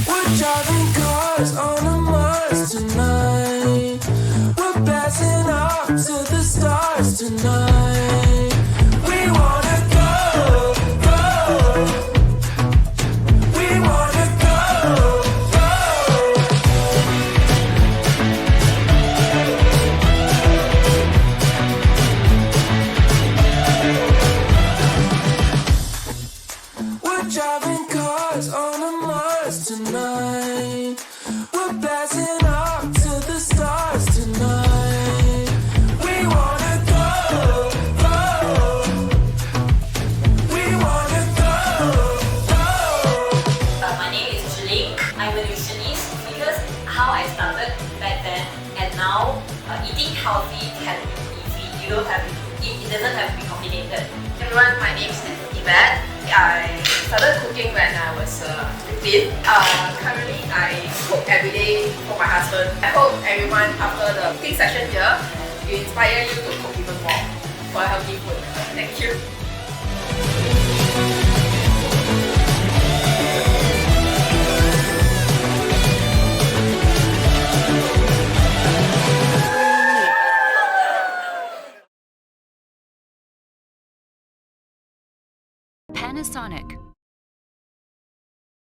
We're driving cars on a Mars tonight. We're blasting off to the stars tonight. We wanna go, go. We wanna go, go. We're driving cars on a Mars tonight. We're blasting off to the stars tonight. We wanna go, go. We wanna go, go. My name is Zhiling. I'm a nutritionist because how I started back then and now eating healthy can be easy. You don't have it doesn't have to be complicated. Everyone, my name is Yvette. I started cooking when I was 15. Currently, I cook every day for my husband. I hope everyone, after the cooking session here, will inspire you to cook even more for healthy food. Thank you. Panasonic.